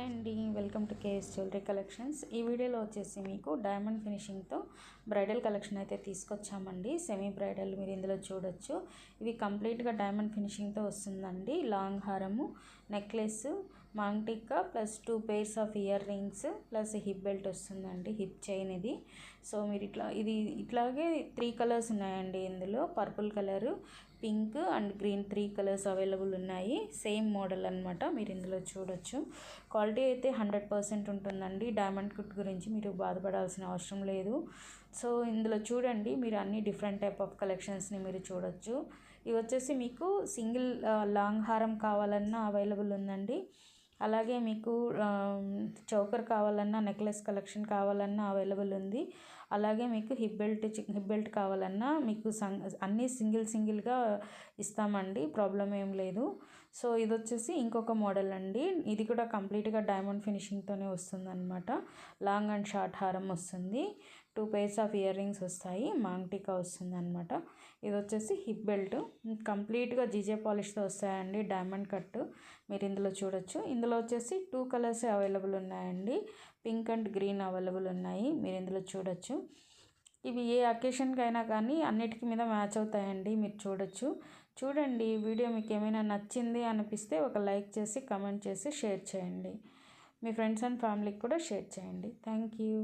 అండి, welcome to KS jewellery collections. ఈ వీడియోలో వచ్చేసి మీకు డైమండ్ ఫినిషింగ్తో బ్రైడల్ కలెక్షన్ అయితే తీసుకొచ్చామండి. సెమీ బ్రైడల్ మీరు ఇందులో చూడొచ్చు. ఇవి కంప్లీట్గా డైమండ్ ఫినిషింగ్తో వస్తుందండి. లాంగ్ హారము, necklace, maangtikka plus 2 pairs of ear rings plus hip belt వస్తుందండి. హిప్ చైన్ ఇది. సో మీరు ఇట్లాగే 3 కలర్స్ ఉన్నాయండి ఇందులో. Purple colour, pink and green 3 colours available ఉన్నాయి. సేమ్ మోడల్ అనమాట. మీరు ఇందులో చూడొచ్చు. క్వాలిటీ అయితే 100% ఉంటుందండి. డైమండ్ కుట్ గురించి మీరు బాధపడాల్సిన అవసరం లేదు. సో ఇందులో చూడండి, మీరు అన్ని డిఫరెంట్ టైప్ ఆఫ్ కలెక్షన్స్ని మీరు చూడొచ్చు. ఇవి వచ్చేసి మీకు సింగిల్ లాంగ్ హారం కావాలన్నా అవైలబుల్ ఉందండి. అలాగే మీకు చౌకర్ కావాలన్నా, నెక్లెస్ కలెక్షన్ కావాలన్నా అవైలబుల్ ఉంది. అలాగే మీకు హిప్ బెల్ట్ కావాలన్నా మీకు అన్నీ సింగిల్గా ఇస్తామండి, ప్రాబ్లం ఏం లేదు. సో ఇది వచ్చేసి ఇంకొక మోడల్ అండి. ఇది కూడా కంప్లీట్గా డైమండ్ ఫినిషింగ్తోనే వస్తుంది అనమాట. లాంగ్ అండ్ షార్ట్ హారం వస్తుంది. 2 pairs ఆఫ్ ఇయర్ రింగ్స్ వస్తాయి. మాంగ్టికా వస్తుంది అనమాట. ఇది వచ్చేసి హిప్ బెల్ట్ కంప్లీట్గా జీజే పాలిష్తో వస్తాయండి. డైమండ్ కట్ మీరు ఇందులో చూడొచ్చు. ఇందులో వచ్చేసి 2 కలర్స్ అవైలబుల్ ఉన్నాయండి. పింక్ అండ్ గ్రీన్ అవైలబుల్ ఉన్నాయి. మీరు ఇందులో చూడొచ్చు. ఇవి ఏ అకేషన్కి అయినా కానీ అన్నిటికీ మీద మ్యాచ్ అవుతాయండి. మీరు చూడొచ్చు. చూడండి, వీడియో మీకు ఏమైనా నచ్చింది అనిపిస్తే ఒక లైక్ చేసి, కమెంట్ చేసి, షేర్ చేయండి. మీ ఫ్రెండ్స్ అండ్ ఫ్యామిలీకి కూడా షేర్ చేయండి. Thank you.